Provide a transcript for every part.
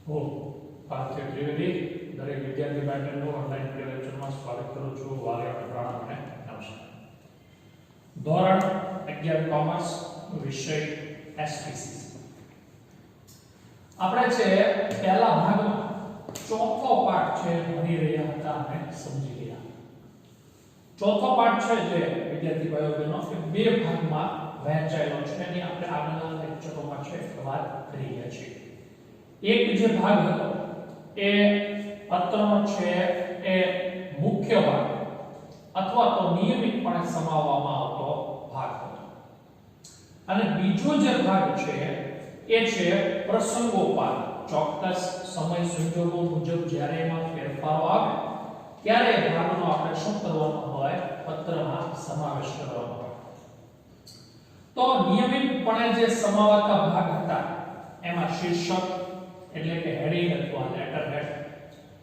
હું પાર્થિવ ત્રિવેદી દરેક વિદ્યાર્થી માટેનું ઓનલાઈન વિડિયો લેક્ચરમાં સ્વાગત કરું છું. વાલિયા પ્રાણાને નમસ્કાર. ધોરણ 11 કોમર્સ વિષય એસટીસી. આપણે છે પહેલા ભાગમાં ચોથો પાઠ છે ભણી રહ્યા હતા અને સમજી ગયા. ચોથો પાઠ છે જે વિદ્યાર્થી ભાઈઓ બહેનો એ બે ભાગમાં વહેંચાયેલો છે એની આપણે આગળના લેક્ચરોમાં છે વાત કરી રહ્યા છીએ. એક જે ભાગ હતો એ પત્રનો છે એ મુખ્ય ભાગ અથવા તો નિયમિતપણે સમાવવામાં આવતો ભાગ હતો અને બીજો જે ભાગ છે એ છે પ્રસંગોપાત. ચોક્કસ સમય સંજોગો મુજબ જ્યારે એમાં ફેરફારો આવે ત્યારે એ ભાગનો આપણે શું કરવાનો હોય, પત્રમાં સમાવેશ કરવાનો હોય. તો નિયમિતપણે જે સમાવાતા ભાગ હતા એમાં શીર્ષક એટલે કે હેડિંગ અથવા લેટર હેડ.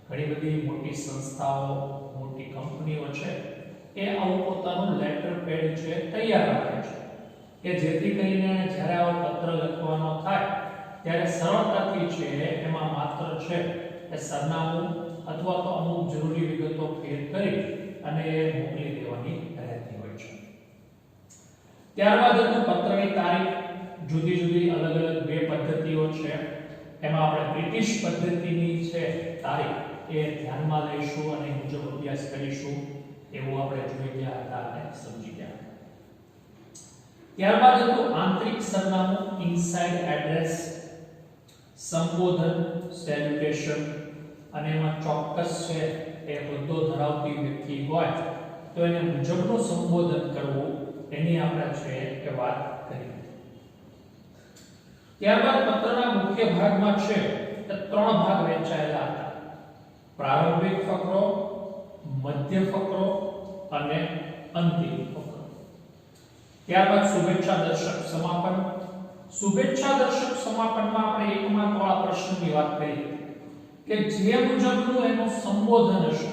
ઘણી બધી મોટી સંસ્થાઓ, મોટી કંપનીઓ છે એ આવું પોતાનું લેટર પેડ છે તૈયાર રાખે છે કે જેથી કરીને જ્યારે આવો પત્ર લખવાનો થાય ત્યારે સરળતાથી છે એમાં માત્ર છે એ સરનામું અથવા તો અમુક જરૂરી વિગતો ફેર કરી અને મોકલી દેવાની રહેતી હોય છે. ત્યારબાદ હતું પત્રની તારીખ. જુદી જુદી અલગ અલગ બે પદ્ધતિઓ છે. એમાં આપણે બ્રિટિશ પદ્ધતિની છે તારીખ એ ધ્યાનમાં લઈશું અને મુજબ અભ્યાસ કરીશું એવું આપણે જોઈ ગયા હતા અને સમજી ગયા. ત્યારબાદ હતું આંતરિક સરનામું, ઇનસાઇડ એડ્રેસ, સંબોધન, સેલ્યુટેશન અને એમાં ચોક્કસ છે એ હોદ્દો ધરાવતી વ્યક્તિ હોય તો એને મુજબનું સંબોધન કરવું એની આપણે છે કે વાત કરી. ત્યારબાદ પત્રના મુખ્ય ભાગમાં છે તે ત્રણ ભાગ વહેંચાયેલા હતા: પ્રારંભિક ફકરો, મધ્ય ફકરો અને અંતિમ ફકરો. ત્યારબાદ શુભેચ્છા દર્શક સમાપન. શુભેચ્છા દર્શક સમાપનમાં આપણે એક માર્ક વાળા પ્રશ્નની વાત કરી કે જે મુજબનું એનું સંબોધન હશે.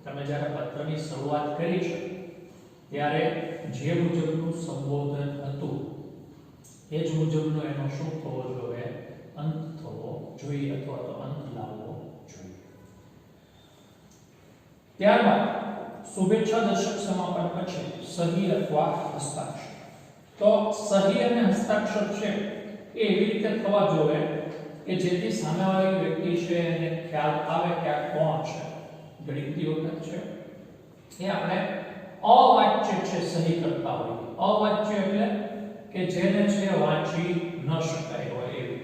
તમે જ્યારે પત્રની શરૂઆત કરી છે ત્યારે જે મુજબનું સંબોધન હતું એ જ મુજબનો એનો શું થવો જોઈએ, અંત થવો જોઈએ અથવા તો અંત લાવવો જોઈએ. ત્યારબાદ શુભેચ્છા દર્શક સમાપન પછી સહી અથવા હસ્તાક્ષર. તો સહી અને હસ્તાક્ષર છે એ એવી રીતે થવા જોઈએ કે જેથી સામેવાળી વ્યક્તિ છે એને ખ્યાલ આવે કે આ કોણ છે. ઘણી વખત છે એ આપણે અવાચ્ય છે સહી કરતા હોઈએ. અવાચ્ય એટલે કે જેને છે વાંચી ન શકાય હોય એવું.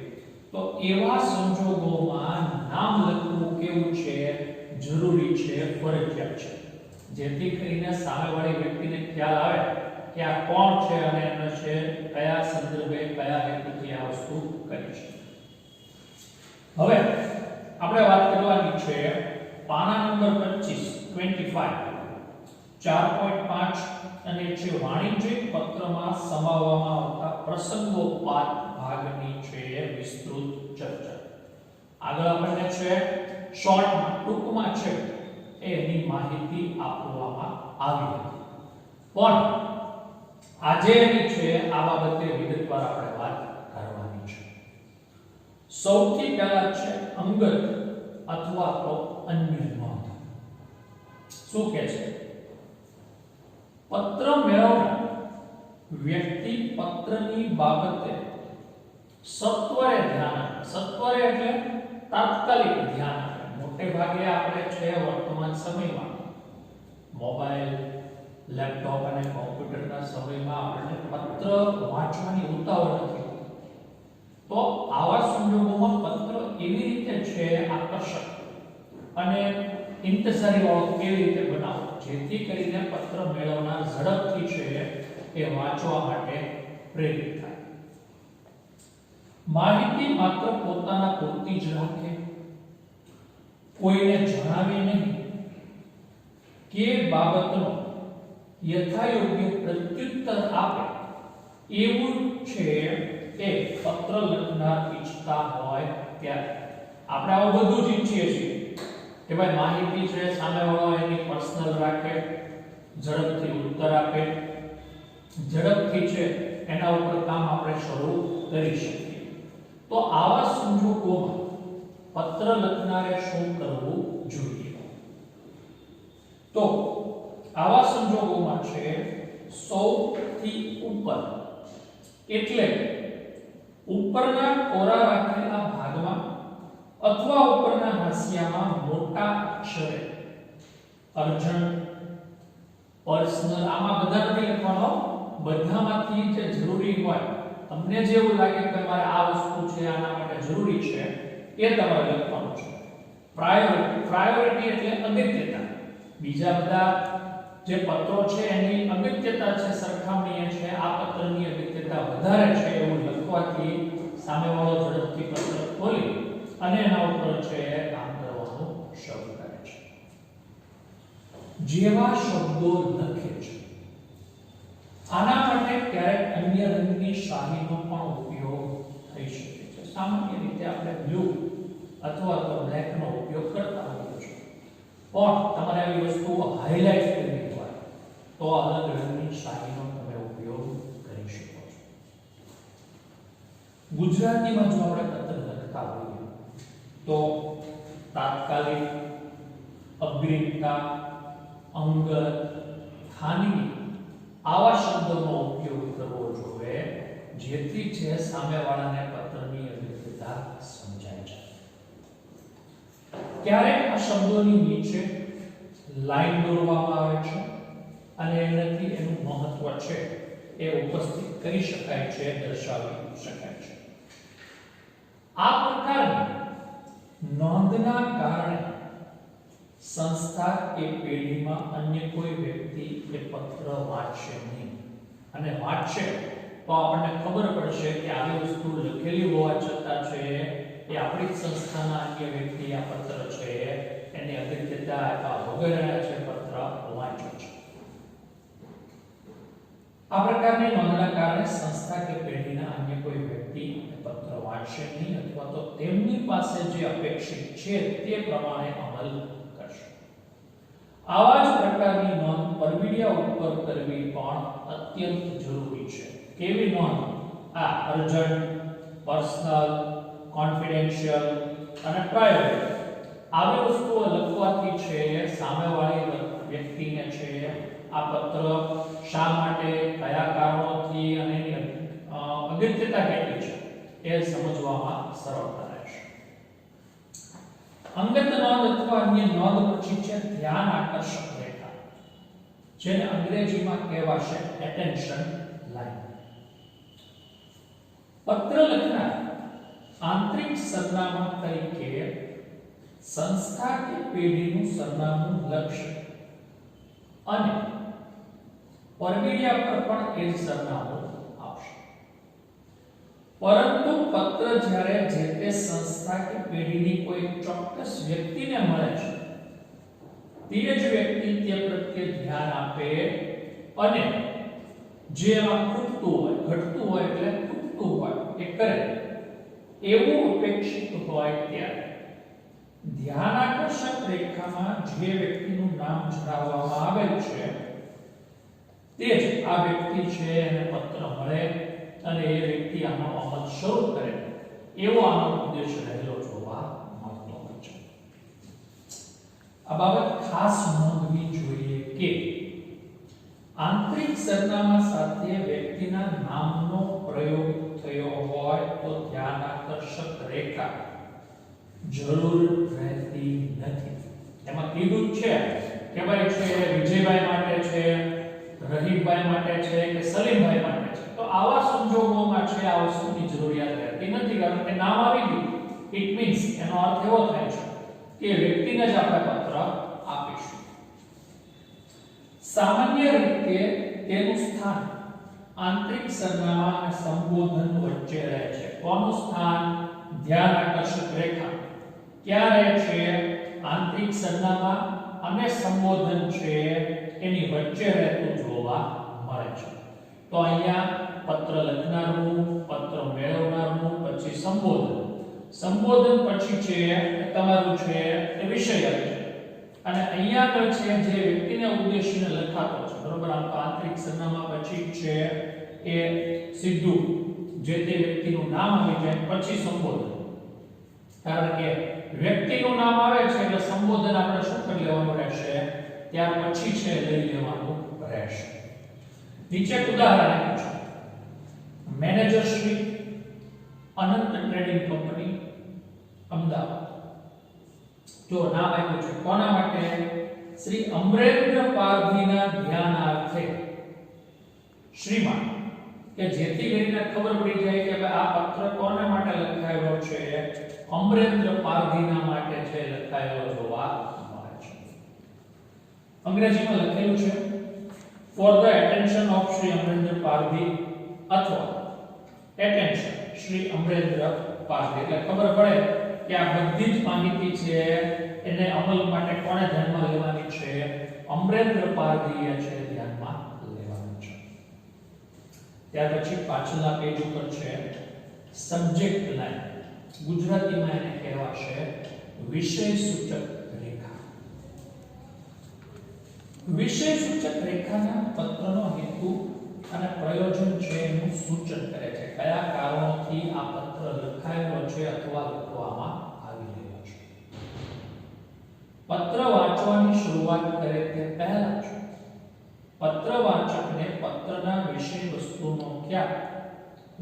તો એવા સંજોગોમાં નામ લખવું કેવું છે, જરૂરી છે, ફરજિયાત છે, જેથી કરીને સામેવાળી વ્યક્તિને ખ્યાલ આવે કે આ કોણ છે અને એને છે કયા સંદર્ભે કયા હેતુથી આ વસ્તુ કરી છે. હવે આપણે વાત કરવાની છે પાના નંબર 25 4.5 અને છે વાણિજ્યિક પત્રમાં સમાવવામાં આવતા પ્રસંગોપાત ભાગની છે વિસ્તૃત ચર્ચા. આગળ આપણને છે શોર્ટમાં, ટૂંકમાં છે એની માહિતી આપવામાં આવી હતી, પણ આજે એની છે આ બાબતે વિગતવાર આપણે વાત કરવાની છે. સૌથી પહેલા છે અંગત અથવા તો અન્ય નોંધ. શું કહે છે? પત્ર મેળવનાર વ્યક્તિ પત્રની બાબતે સત્વરે ધ્યાન આપે. સત્વરે એટલે તાત્કાલિક ધ્યાન આપે. મોટે ભાગે આપણે છે વર્તમાન સમયમાં મોબાઈલ, લેપટોપ અને કોમ્પ્યુટરના સમયમાં આપણે પત્ર વાંચવાની ઉતાવળ નથી. તો આવા સંજોગોમાં પત્ર એવી રીતે છે આકર્ષક અને ઇંતજારી વાળો કેવી રીતે બનાવો જેથી કરીને પત્ર મેળવનાર ઝડપથી છે એ વાંચવા માટે પ્રેરિત થાય. માહિતી માત્ર પોતાના પૂરતી જ રાખે, કોઈને જણાવે નહીં કે બાબતનો યથાયોગ્ય પ્રત્યુત્તર આપે એવું છે એ પત્ર લખનાર ઈચ્છતા હોય ત્યારે. આપણે આવું બધું જ ઈચ્છીએ છીએ કે ભાઈ માહિતી છે સામેવાળો એની પર્સનલ રાખે, ઝડપથી ઉત્તર આપે, ઝડપથી છે એના ઉપર કામ આપણે શરૂ કરી શકીએ. તો આવા સંજોગોમાં પત્ર લખનારે શું કરવું જોઈએ? તો આવા સંજોગોમાં છે સૌથી ઉપર એટલે ઉપરના કોરા રાખેલા ભાગમાં અથવા ઉપરના હાંસિયામાં મોટા અક્ષરે અર્જન્ટ, પર્સનલ, આમાં બધા નથી લખવાનો, બધામાંથી જે જરૂરી હોય, તમને જે એવું લાગે કે મારે આ વસ્તુ છે આના માટે જરૂરી છે એ તમારે લખવાનું છે. પ્રાયોરિટી એટલે અગત્યતા. બીજા બધા જે પત્રો છે એની અગત્યતા છે સરખામણીએ છે આ પત્રની અગત્યતા વધારે છે એવું લખવાથી સામેવાળો ઝડપથી પત્ર ખોલી અને એના ઉપર છે કામ કરવાનું શરૂ કરે છે. જેવા શબ્દો લખે છે આના માટે ક્યારેક અન્ય રંગની શાહીનો પણ ઉપયોગ થઈ શકે છે. સામાન્ય રીતે આપણે બ્લુ અથવા તો બ્લેક નો ઉપયોગ કરતા હોઈએ છીએ, પણ તમારે આવી વસ્તુઓ હાઇલાઇટ કરવી હોય તો અલગ રંગની શાહીનો તમે ઉપયોગ કરી શકો છો. ગુજરાતીમાં જો આપણે પત્ર લખતા હોઈએ તો તાત્કાલિક, અગ્રિમતા, અંગત, ખાનગી આવા શબ્દોનો ઉપયોગ કરવો જોઈએ જેથી છે સામેવાળાને પત્રની અગત્યતા સમજાય છે. ક્યારેક આ શબ્દોની નીચે લાઈન દોરવામાં આવે છે અને એનાથી એનું મહત્વ છે એ ઉપસ્થિત કરી શકાય છે, દર્શાવી શકાય છે. આ પ્રકારની નોંધના કારણે સંસ્થા કે પેઢીમાં અન્ય કોઈ વ્યક્તિ એ પત્ર વાંચશે નહીં, અને વાંચશે તો આપણને ખબર પડશે કે આવી વસ્તુ લખેલી હોવા છતાં છે એ આપણી જ સંસ્થાના અન્ય વ્યક્તિ આ પત્ર છે એની અગત્યતા આપ્યા વગર છે પત્ર વાંચ્યો છે. આ પ્રકારની નોંધના કારણે સંસ્થા કે પેઢીના અન્ય કોઈ વ્યક્તિ પત્ર વાંચશે નહીં અથવા તો તેમની પાસે જે અપેક્ષિત છે તે પ્રમાણે અમલ કરશે. આવા જ પ્રકારની નોંધ પરબીડિયા ઉપર કરવી પણ અત્યંત જરૂરી છે. કેવી નોંધ? આ અર્જન્ટ, પર્સનલ, કોન્ફિડેન્શિયલ અને પ્રાઇવેટ આવી વસ્તુઓ લખવાથી છે સામેવાળી વ્યક્તિને છે આ પત્ર શા માટે, કયા કારણોથી અને એની અગત્યતા કેટલી છે એ સમજવામાં સરળતા રહેશે. અંગત નોંધ અથવા અન્ય નોંધ પછી છે ધ્યાન આકર્ષક રેખા, જેને અંગ્રેજીમાં કહેવાશે એટેન્શન લાઇન. પત્ર લખનાર આંતરિક સરનામા તરીકે સંસ્થા કે પેઢીનું સરનામું લખશે અને પરબીડિયા પર પણ એ જ સરનામું આવશે. પરંતુ પત્ર જ્યારે જે તે સંસ્થા કે પેઢીની કોઈ ચોક્કસ વ્યક્તિને મળે છે તે જ વ્યક્તિ તે પ્રત્યે ધ્યાન આપે અને જે એમાં ખૂટતું હોય, ઘટતું હોય એટલે ખૂટતું હોય એ કરે એવું અપેક્ષિત હોય ત્યારે ધ્યાન આકર્ષક રેખામાં જે વ્યક્તિનું નામ જણાવવામાં આવેલ છે તે જ આ વ્યક્તિ છે એને પત્ર મળે અને એ વ્યક્તિ આનો અમલ શરૂ કરે એવો આનો ઉદ્દેશ રહેલો જોવા મળતો હોય છે. આ બાબત ખાસ નોંધવી જોઈએ કે આંતરિક સરનામા સાથે વ્યક્તિના નામનો પ્રયોગ થયો હોય તો ધ્યાન આકર્ષક રેખા જરૂર રહેતી નથી. એમાં કીધું છે કે ભાઈ છે વિજયભાઈ માટે છે, રહીમભાઈ માટે છે કે સલીમભાઈ માટે છે, તો આવા સંજોગોમાં છે આ વસ્તુની જરૂરિયાત રહેતી નથી, કારણ કે નામ આવી ગયું. ઇટ મીન્સ એનો અર્થ એવો થાય છે કે વ્યક્તિને જ આપણે પત્ર આપીશું. સામાન્ય રીતે તેનું સ્થાન આંતરિક સરનામા અને સંબોધન વચ્ચે રહે છે. કોનું સ્થાન? ધ્યાન આકર્ષક રેખા ક્યાં રહે છે? આંતરિક સરનામા અને સંબોધન છે એની વચ્ચે રહેતું જોવા મળે છે. તો અહીંયા પત્ર લખનારનું, પત્ર મેળવનારનું, પછી સંબોધન. સંબોધન પછી છે તમારું છે એ વિષય છે અને અહીંયા આગળ છે જે વ્યક્તિને ઉદ્દેશીને લખાતો છે, બરોબર? આમ તો આંતરિક સરનામા પછી છે એ સીધું જે તે વ્યક્તિનું નામ આવી જાય પછી સંબોધન. કારણ કે વ્યક્તિનું નામ આવે છે એટલે સંબોધન આપણે શું કરી લેવાનું રહેશે, ત્યાર પછી છે લઈ લેવાનું રહેશે. નીચે ઉદાહરણ આપ્યું છે. મેનેજર શ્રી અનંત ટ્રેડિંગ કંપની અમદાવાદ. જો નામ આપ્યું છે કોના માટે, શ્રી અમરેન્દ્ર પારધીના ધ્યાનાર્થે શ્રીમાન, કે જેથી કરીને ખબર પડી જાય કે ભાઈ આ પત્ર કોના માટે લખાયેલો છે, અમરેન્દ્ર પારધીના માટે છે લખાયેલો જોવા મળે છે. અંગ્રેજીમાં લખેલું છે for the attention of Shri Amarendra Pardhi અથવા એટેન્શન શ્રી અમરેન્દ્ર પારધી, એટલે ખબર પડે કે આ બધી જ માહિતી છે એને અમલ માટે કોણે ધ્યાનમાં લેવાની છે, અમરેન્દ્ર પારધીએ છે ધ્યાનમાં લેવાની છે. ત્યાર પછી પાછળના પેજ ઉપર છે સબ્જેક્ટ લાઈન, ગુજરાતીમાં એને કહેવાશે વિષય સૂચક રેખા. વિષય સૂચક રેખાના પત્રનો હેતુ અને પ્રયોજન છે એનું સૂચન કરે છે. કયા કારણોથી આ પત્ર લખાયેલો છે અથવા લખવામાં આવી રહ્યો છે. પત્ર વાંચવાની શરૂઆત કરે તે પહેલા જ પત્ર વાચકને પત્રના વિષય વસ્તુનો ખ્યાલ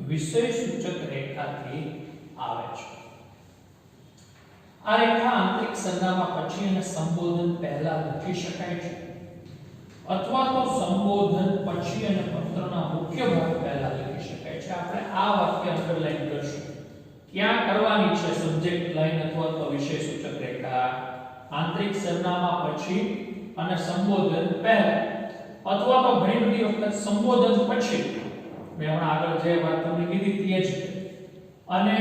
વિષય સૂચક રેખાથી આવે છે. આ રેખા આંતરિક સરનામા પછી અને સંબોધન પહેલા લખી શકાય છે અથવા તો સંબોધન પછી અને પત્રના મુખ્ય ભાગ પહેલા લખી શકાય છે. આપણે આ વાક્ય અંડરલાઈન કરશું. ક્યાં કરવાની છે સબ્જેક્ટ લાઈન અથવા તો વિષય સૂચક રેખા, આંતરિક સરનામા પછી અને સંબોધન પહેલા, અથવા તો ઘણી બધી વખત સંબોધન પછી. મેં હમણાં આગળ જે વાત તમને કીધી તે જ, અને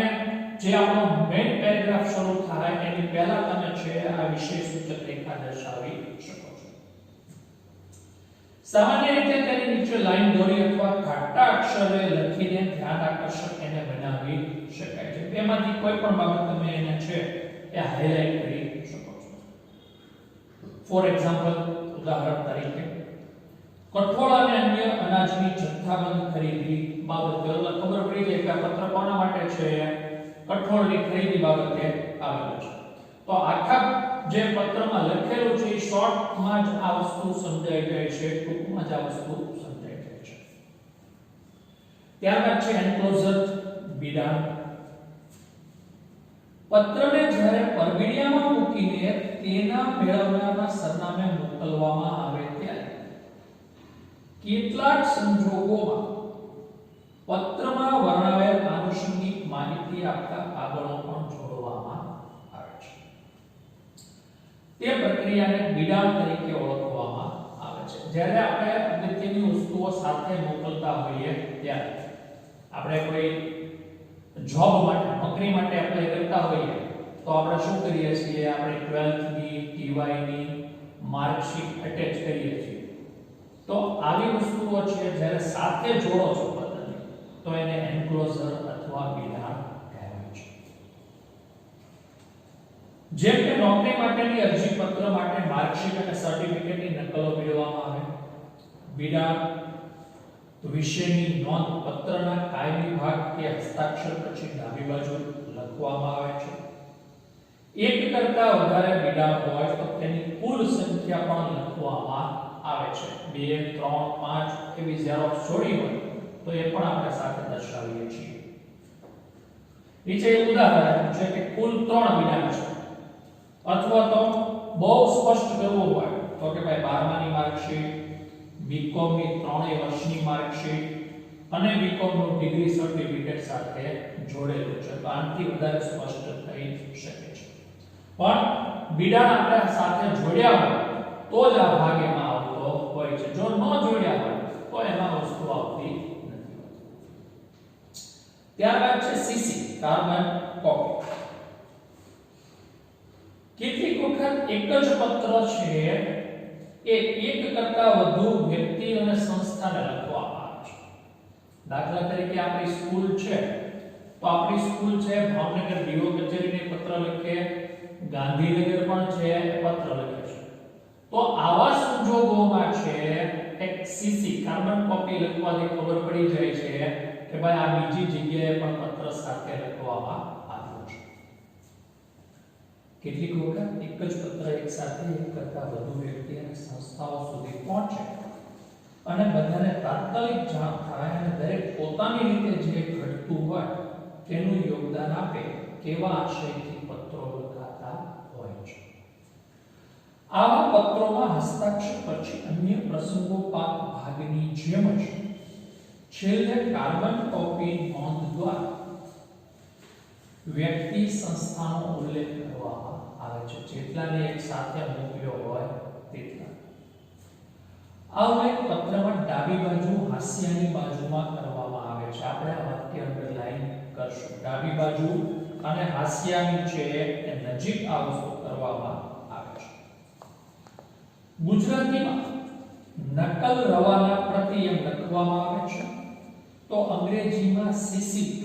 જે આપણો મેઇન પેરેગ્રાફ શરૂ થાય એની પહેલા તમે છે આ વિષય સૂચક રેખા દર્શાવી શકો છો. સામાન્ય રીતે તેની નીચે લાઈન દોરી અથવા ઘાટા અક્ષરે લખીને ધ્યાન આકર્ષક એને બનાવી શકાય છે. બેમાંથી કોઈ પણ બાબત તમે એને છે એ હાઇલાઇટ કરી શકો છો. ફોર એક્ઝામ્પલ, ઉદાહરણ તરીકે કઠોળ અને અન્ય અનાજની જથ્થાબંધ ખરીદી બાબતે ખબર પડી જાય કે આ પત્ર કોના માટે છે, કઠોળની ખરીદી બાબતે આવેલો છે. તો આખા જે પત્રમાં લખેલું છે એ શોર્ટમાં જ આ વસ્તુ સમજાઈ જાય છે, ટૂંકમાં જ આ વસ્તુ સમજાઈ જાય છે. ત્યારબાદ છે એન્ક્લોઝર, બિડાણ. પત્રને જ્યારે પરબીડિયામાં મૂકીને તેના મેળવનારના સરનામે મોકલવામાં આવે ત્યારે કેટલાક સંજોગોમાં પત્રમાં વર્ણવેલ આનુષંગિક માહિતી આપતા કાગળો પણ જોડવામાં આવે છે. તે પ્રક્રિયાને બિડાણ તરીકે ઓળખવામાં આવે છે. જ્યારે આપણે અગત્યની વસ્તુઓ સાથે મોકલતા હોઈએ ત્યારે આપણે કોઈ જોબ માટે, નોકરી માટે એપ્લાય કરતા હોઈએ તો આપણે શું કરીએ છીએ, આપણે 12th ની TY ની માર્કશીટ અટેચ કરીએ છીએ. તો આવી વસ્તુઓ છે જ્યારે સાથે જોડો છો પત્રને તો એને એન્ક્લોઝર અથવા બિડાણ કહેવાય છે. જેમ કે નોકરી માટેની અરજી પત્ર માટે માર્કશીટ અને સર્ટિફિકેટની નકલો મેળવવામાં આવે, બિડાણ વિશેની નોંધ પત્રના કાયમી ભાગ કે હસ્તાક્ષર પછી ડાબી બાજુ લખવામાં આવે છે. એક કરતા વધારે બિડાણ હોય તો તેની કુલ સંખ્યા પણ લખવામાં આવે છે. 2, 3, 5 એવી ઝેરોક્સ જોડી હોય તો એ પણ આપણે સાથે દર્શાવીએ છીએ. નીચે એક ઉદાહરણ છે કે કુલ 3 બિડાણ છે, અથવા તો બહુ સ્પષ્ટ કરવું હોય તો કે ભાઈ 12માની માર્કશીટ, બીકોમ ની 3 વર્ષની માર્કશીટ અને બીકોમ નું ડિગ્રી સર્ટિફિકેટ સાથે જોડેલું છે, તો આનાથી વધારે સ્પષ્ટ થઈ શકે છે. પણ બિડાણ આપણે સાથે જોડ્યા હોય તો જ આ ભાગ એમાં આવતો હોય છે. જો ન જોડ્યા હોય તો એમાં વસ્તુ આવતી નથી. ત્યારબાદ છે સીસી, કાર્બન કોપી. કેટલીક વખત એક જ પત્ર છે એ એક કરતા વધુ વ્યક્તિ અને સંસ્થાને લખવામાં આવે છે. દાખલા તરીકે આપણી સ્કૂલ છે તો આપણી સ્કૂલ છે ભાવનગર ડીઓ કચેરીને પત્ર લખે, ગાંધીનગર પણ છે પત્ર લખે છે. તો આવા સંજોગોમાં છે એક સીસી કાર્બન કોપી લખવાથી ખબર પડી જાય છે કે ભાઈ આ બીજી જગ્યાએ પણ પત્ર સાથે લખવામાં આવ્યું છે. કેટલીક વખત એક જ પત્ર એક સાથે એક કરતા વધુ વ્યક્તિ અને સંસ્થાઓ સુધી પહોંચે અને બધાને તાત્કાલિક જાણ થાય અને દરેક પોતાની રીતે જે ઘટતું હોય તેનું યોગદાન આપે તેવા આશયથી પત્રો લખાતા હોય છે. આવા પત્રોમાં હસ્તાક્ષર પછી અન્ય પ્રસંગોપાત ભાગની જેમ જ છેલ્લે કાર્બન કોપી નોંધ દ્વારા વ્યક્તિ સંસ્થાનો ઉલ્લેખ કરવામાં આવે છે, જેટલાને એક સાથે મોકલ્યો હોય તેટલા. આ ઉલ્લેખ પત્રમાં ડાબી બાજુ હાસ્યની બાજુમાં કરવામાં આવે છે. આપણે આ વાક્ય અંડરલાઈન કરશું. ડાબી બાજુ અને હાસ્યની છે એ નજીક આ વસ્તુ કરવામાં આવે છે. ગુજરાતીમાં નકલ રવાના પ્રતિ એમ લખવામાં આવે છે, તો અંગ્રેજીમાં CC2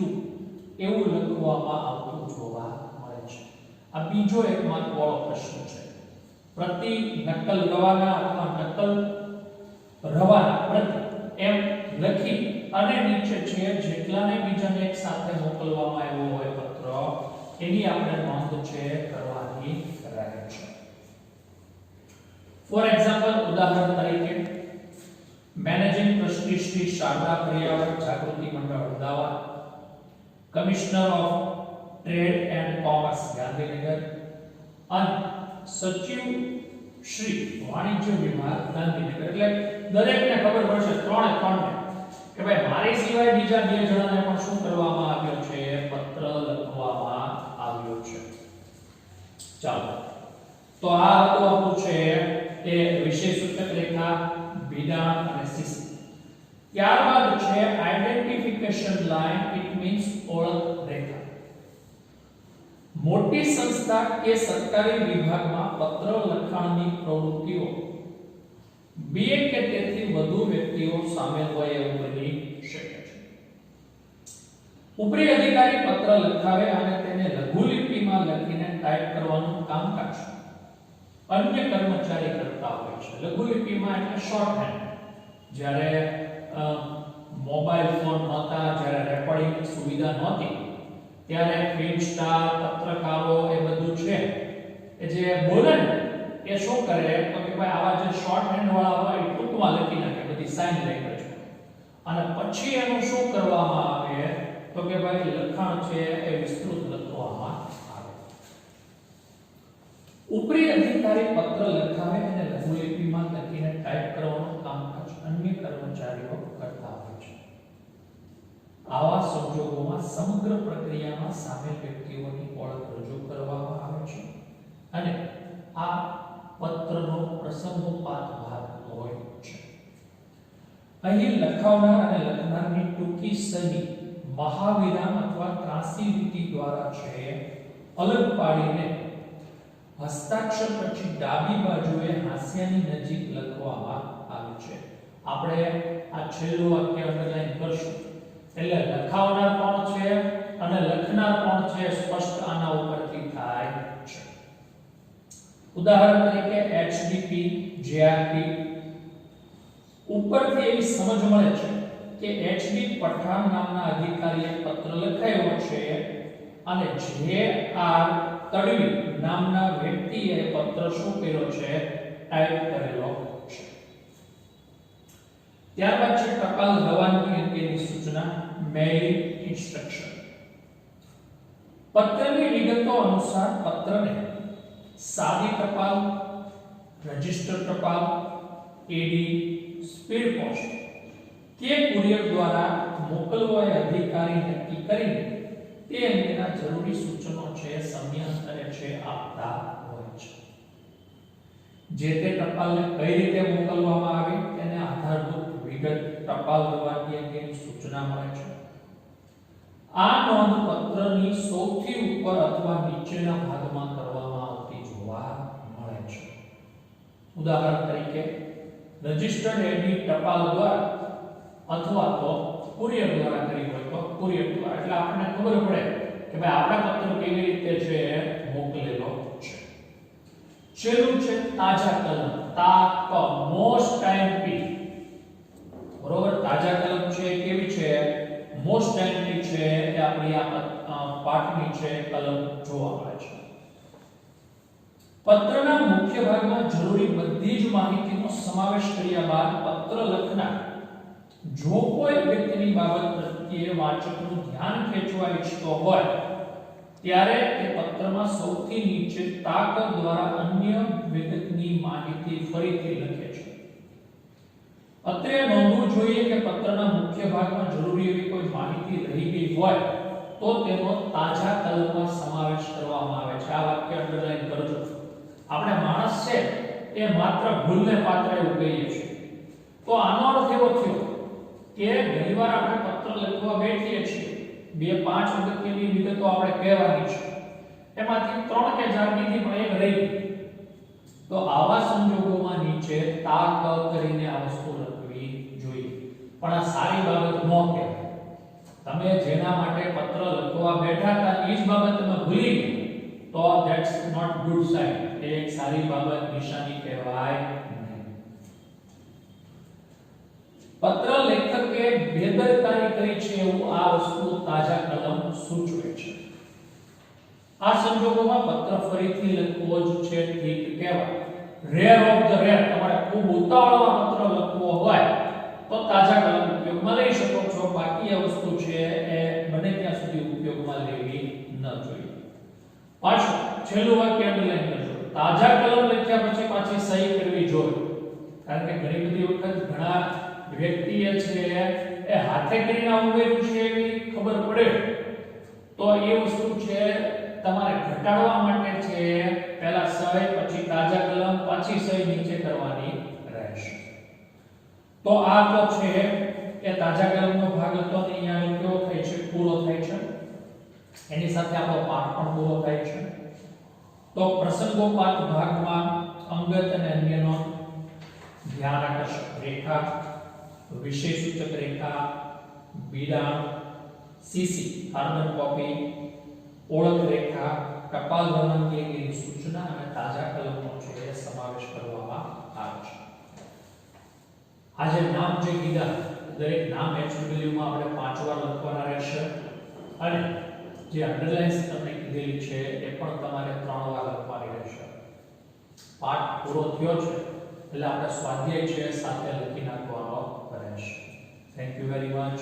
એવું લખવામાં આવતું જોવા મળે છે. આ બીજો એક મહત્વનો પ્રશ્ન છે. પ્રતિ નકલ રવાના અથવા નકલ રવાના પ્રતિ એમ લખી અને નીચે છે જેટલાને બીજાને એક સાથે મોકલવામાં આવ્યો હોય પત્ર એની આપણે નોંધ છે કરવાની રહે છે. ફોર એક્ઝામ્પલ, ઉદાહરણ તરીકે મેનેજિંગ ટ્રસ્ટી શ્રી શારદા પર્યાવરણ જાગૃતિ મંડળ Ahmedabad, commissioner of trade and commerce Gandhinagar અને સચિવ શ્રી વાણિજ્ય વિભાગ ગાંધીનગર. એટલે દરેકને ખબર પડશે ત્રણે કે ભાઈ મારી સિવાય બીજા બે જણાને પણ શું કરવામાં આવ્યો છે, પત્ર લખવામાં આવ્યો છે. ચાલો, તો આ હતું આપણું છે એ વિષય સૂચક રેખા, વિધાન અને CC. ત્યારબાદ છે આઇડેન્ટિફિકેશન લાઇન, ઇટ મીન્સ ઓળખ રેખા. મોટી સંસ્થા કે સરકારી વિભાગમાં પત્ર લખાણની પ્રવૃત્તિઓ બે કે તેથી વધુ વ્યક્તિઓ સામેલ હોય એવું બની શકે છે. ઉપરી અધિકારી પત્ર લખાવે અને તેને લઘુલિપિમાં લખીને ટાઈપ કરવાનું કામકાજ અન્ય કર્મચારી કરતા હોય છે. લઘુલિપિમાં એટલે શોર્ટહેન્ડ. જ્યારે મોબાઈલ ફોન નહોતા, જ્યારે રેકોર્ડિંગની સુવિધા નહોતી, ત્યારે ફિલ્મ સ્ટાર, પત્રકારો એ બધું છે એ જે બોલે ને એ શું કરે તો કે ભાઈ આવા જે શોર્ટ હેન્ડ વાળા હોય એ ટૂંકમાં લખી નાખે, બધી સાઇન લેંગ્વેજ, અને પછી એનું શું કરવામાં આવે તો કે ભાઈ લખાણ છે એ વિસ્તૃત લખવામાં આવે. ઉપરી અધિકારી પત્ર લખાવે અને લઘુલિપિમાં લખીને ટાઈપ કરવાનું કામકાજ અન્ય કર્મચારીઓ કરતા હોય છે. આવા સંજોગોમાં સમગ્ર પ્રક્રિયામાં સામેલ વ્યક્તિઓની ઓળખ રજૂ કરવામાં આવે છે અને આ પત્રનો પ્રસંગોપાત ભાગ હોય છે. અહીં લખાવનાર અને લખનારની ટૂંકી સહી મહાવિરામ અથવા ત્રાંસી લીટી દ્વારા છે અલગ પાડીને હસ્તાક્ષર પછી ડાબી બાજુએ હાસ્યની નજીક લખવામાં આવે છે. આપણે આ છેલ્લું વાક્ય અંડરલાઈન કરશું એટલે લખાવનાર કોણ છે અને લખનાર કોણ છે સ્પષ્ટ આના ઉપરથી થાય છે. ઉદાહરણ તરીકે HDP, JRP ઉપરથી એવી સમજ મળે છે કે HD પઠાણ નામના અધિકારીએ પત્ર લખાયો છે અને JR તડવી નામના વ્યક્તિએ પત્ર શું કર્યો છે, ટાઈપ કરેલો છે. ત્યારબાદ છે ટપાલ રવાનગી અંગેની સૂચના, મેઇલિંગ ઇન્સ્ટ્રક્શન. પત્રની વિગતો અનુસાર પત્રને સાદી ટપાલ, રજિસ્ટર ટપાલ, એડી, સ્પીડ પોસ્ટ કે કુરિયર દ્વારા મોકલવો એ અધિકારી નક્કી કરીને તે અંગેના જરૂરી સૂચનો છે સમયાંતરે છે આપતા હોય છે. જે તે ટપાલને કઈ રીતે મોકલવામાં આવે તેને આધારભૂત વિગત ટપાલ રવાનગી અંગેની સૂચના મળે છે. આ નોંધ પત્રની સૌથી ઉપર અથવા નીચેના ભાગમાં કરવામાં આવતી જોવા મળે છે. ઉદાહરણ તરીકે રજિસ્ટર્ડ એડી ટપાલ દ્વારા અથવા તો કુરિયર દ્વારા કરી હોય તો કુરિયર દ્વારા, એટલે આપણને ખબર પડે કે ભાઈ આપણા પત્ર કેવી રીતે છે મોકલેલો છે. છેલ્લું છે તાજા કલમ, તાક મોસ્ટ ટાઈમ પી. બરોબર, તાજા કલમ છે કેવી છે, મોસ્ટ ટાઈમ છે એ આપણી આ પાઠની છે કલમ જોવા મળે છે. પત્રના મુખ્ય ભાગમાં જરૂરી બધી જ માહિતીનો સમાવેશ કર્યા બાદ પત્ર લખનાર જો કોઈ વ્યક્તિની બાબત પ્રત્યે વાચકનું ધ્યાન ખેંચવા ઈચ્છતો હોય ત્યારે તે પત્રમાં સૌથી નીચે તાક દ્વારા અન્ય વિગતની માહિતી ફરીથી લખે છે. અત્રે નોંધવું જોઈએ કે પત્રના મુખ્ય ભાગમાં જરૂરી એવી કોઈ માહિતી રહી ગઈ હોય તો તેનો તાજા કલમમાં સમાવેશ કરવામાં આવે છે. આ વાક્ય અંડરલાઈન કરજો. આપણે માણસ છે એ માત્ર ભૂલને પાત્ર એવું કહીએ છીએ. તો આનો અર્થ એવો થયો કે ઘણીવાર આપણે પત્ર લખવા બેઠીએ છીએ, 2-5 અગત્યની વિગતો આપણે કહેવાની છે, એમાંથી 3 કે 4 બીજી પણ એક રહી ગઈ. તો આવા સંજોગોમાં નીચે તાક કરીને આ વસ્તુ લખવી જોઈએ. પણ આ સારી બાબત ન કહેવાય. તમે જેના માટે પત્ર લખવા બેઠા હતા એ જ બાબત તમે ભૂલી ગયા તો ધેટ્સ નોટ ગુડ સાઇન. એ એક સારી બાબત નિશાની કહેવાય નહીં. પત્ર લેખકે બેદરકારી કરી છે એવું આ વસ્તુ તાજા કલમ સૂચવે છે. આ સંજોગોમાં પત્ર ફરીથી લખવો જ છે ઠીક કહેવાય. રેર ઓફ ધ રેર તમારે ખૂબ ઉતાવળમાં પત્ર લખવો હોય તો તાજા કલમ ઉપયોગમાં લઈ શકો છો. બાકી આ વસ્તુ છે એ બને ત્યાં સુધી ઉપયોગમાં લેવી ન જોઈએ. પાછું છેલ્લું વાક્ય અંડરલાઈન કરજો. તાજા કલમ લખ્યા પછી પાછી સહી કરવી જોઈએ. કારણ કે ઘણી બધી વખત ઘણા વ્યક્તિએ છે એ હાથે કરીને ઉમેર્યું છે એવી ખબર પડે તો એ વસ્તુ છે તમારે ઘટાડવા માટે છે પહેલા સહી પછી તાજા કલમ પાછી સહી નીચે કરવાની રહેશે. તો આ તો છે એ તાજા કલમનો ભાગ હતો ને અહીંયા કેવો થાય છે, પૂરો થાય છે. એની સાથે આપણો પાઠ પણ પૂરો થાય છે. તો પ્રસંગોપાત ભાગમાં અંગત અને અન્યનો ધ્યાન આકર્ષક રેખા, વિષય સૂચક રેખા, વિરામ, સીસી કાર્બન કોપી, ઓળખ રેખા, ટપાલ રવાનગીની સૂચના અને તાજા કલમનો છે સમાવેશ કરવામાં આવે છે. આજે નામ જે કીધા દરેક નામ HW માં આપણે 5 વાર લખવાના રહેશે અને જે અંડરલાઇન્સ તમને કીધેલી છે એ પણ તમારે 3 વાર લખવાની રહેશે. પાઠ પૂરો થયો છે એટલે આપણે સ્વાધ્યાય છે સાથે લખી નાખવાનો રહેશે. Thank you very much.